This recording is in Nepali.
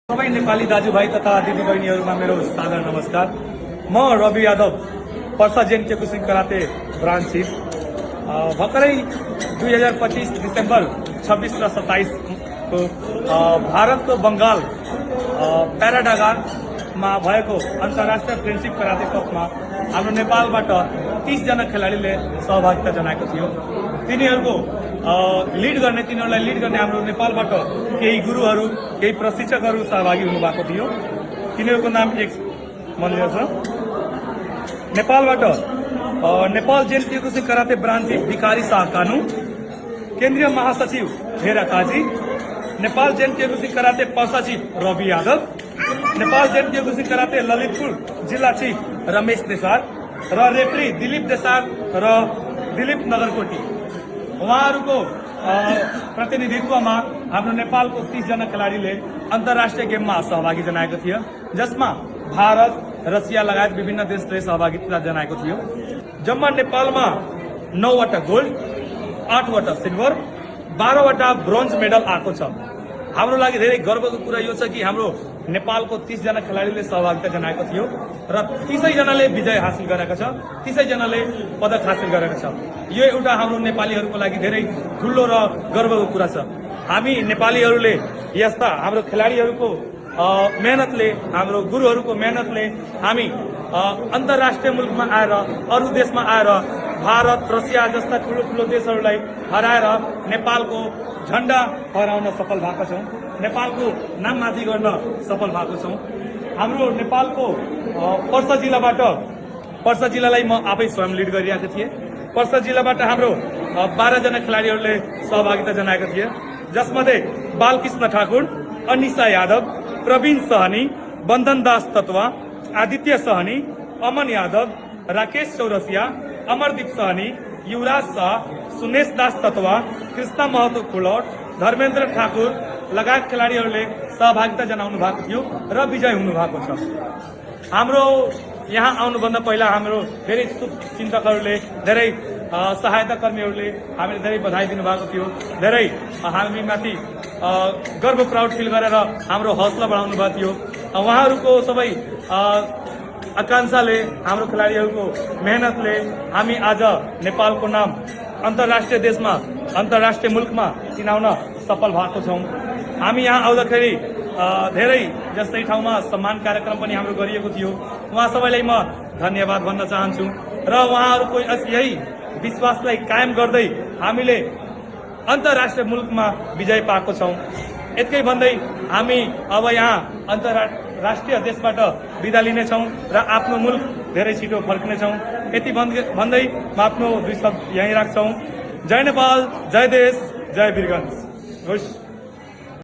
सबै नेपाली दाजुभाइ तथा दिदीबहिनीहरूमा मेरो सादर नमस्कार। म रवि यादव, पर्सा जेन केकुसिङ कराते ब्रान्च चिफ। भर्खरै 2025 डिसेम्बर 26 र 27 को भारतको बंगाल प्याराडागानमा भएको अन्तर्राष्ट्रिय फ्रेन्डसिप कराते कपमा हाम्रो नेपालबाट 30 जना खेलाडीले सहभागिता जनाएको थियो। तिनीहरूलाई लिड गर्ने हाम्रो नेपालबाट केही गुरुहरू, केही प्रशिक्षकहरू सहभागी हुनुभएको थियो। तिनीहरूको नाम एक मन्दिर छ। नेपालबाट नेपाल जेन केकुसिङ कराते ब्रान्च चिफ भिखारी शाह कानू, केन्द्रीय महासचिव हेरा काजी, नेपाल जेन केकुसिङ कराते पर्सा चिफ रवि यादव, नेपाल जेन केकुसिङ कराते ललितपुर जिल्ला चिफ रमेश देसार र रेफ्री दिलीप देसार र दिलीप नगरकोटी, उहाँहरूको प्रतिनिधित्वमा हाम्रो नेपालको 30 जना खेलाडीले अन्तर्राष्ट्रिय गेममा सहभागी जनाएको थियो, जसमा भारत, रसिया लगायत विभिन्न देशले सहभागिता जनाएको थियो। जम्मा नेपालमा 9 वटा गोल्ड, 8 वटा सिल्भर, 12 वटा ब्रोन्ज मेडल आएको छ। हाम्रो लागि धेरै गर्वको कुरा यो छ कि हाम्रो नेपालको 30 जना खेलाडीले सहभागिता जनाएको थियो र 30 जनाले विजय हासिल गरेका छ, 30 जनाले पदक हासिल गरेका छ। यो एउटा हाम्रो नेपालीहरूको लागि धेरै ठुलो र गर्वको कुरा छ। हामी नेपालीहरूले यस्ता हाम्रो खेलाडीहरूको मेहनतले, हाम्रो गुरुहरूको मेहनतले हामी अन्तर्राष्ट्रिय मुलुकमा आएर, अरू देशमा आएर भारत, रसिया जस्ता ठुलो ठुलो देशहरूलाई हराएर नेपालको झण्डा फहराउन सफल भएका छौँ, नेपालको नाम माथि गर्न सफल भएको छौँ। हाम्रो नेपालको पर्सा जिल्लालाई म आफै स्वयं लिड गरिरहेको थिएँ। पर्सा जिल्लाबाट हाम्रो 12 जना खेलाडीहरूले सहभागिता जनाएका थिए, जसमध्ये बालकृष्ण ठाकुर, अनिशा यादव, प्रवीण सहनी, बन्धन दास तत्वा, आदित्य सहनी, अमन यादव, राकेश चौरसिया, अमरदीप सहनी, युवराज शाह, सुनेश दास तत्वा, कृष्ण महतो कुलौट, धर्मेन्द्र ठाकुर लगायत खेलाडीहरूले सहभागिता जनाउनु भएको थियो र विजय हुनुभएको छ। हाम्रो यहाँ आउनुभन्दा पहिला हाम्रो धेरै शुभचिन्तकहरूले, धेरै सहायता कर्मीहरूले हामीले धेरै बधाई दिनुभएको थियो, धेरै हामीमाथि गर्व प्राउड फिल गरेर हाम्रो हौसला बढाउनु भएको थियो। उहाँहरूको सबै आकांक्षाले, हाम्रो खेलाडीहरूको मेहनतले हामी आज नेपालको नाम अन्तर्राष्ट्रिय देशमा, अन्तर्राष्ट्रिय मुलुकमा चिनाउन सफल भएको छौँ। हामी यहाँ आउँदाखेरि धेरै जस्तै ठाउँमा सम्मान कार्यक्रम पनि हाम्रो गरिएको थियो। उहाँ सबैलाई म धन्यवाद भन्न चाहन्छु र उहाँहरूको यही विश्वासलाई कायम गर्दै हामीले अन्तर्राष्ट्रिय मुलुकमा विजय पाएको छौँ। यतिकै भन्दै हामी अब यहाँ अन्तर्राष्ट्रिय देशबाट बिदा लिनेछौँ र आफ्नो मुलुक धेरै छिटो फर्किनेछौँ। यति भन्दै म आफ्नो 2 शब्द यहीँ राख्छौँ। जय नेपाल, जय देश, जय वीरगन्ज।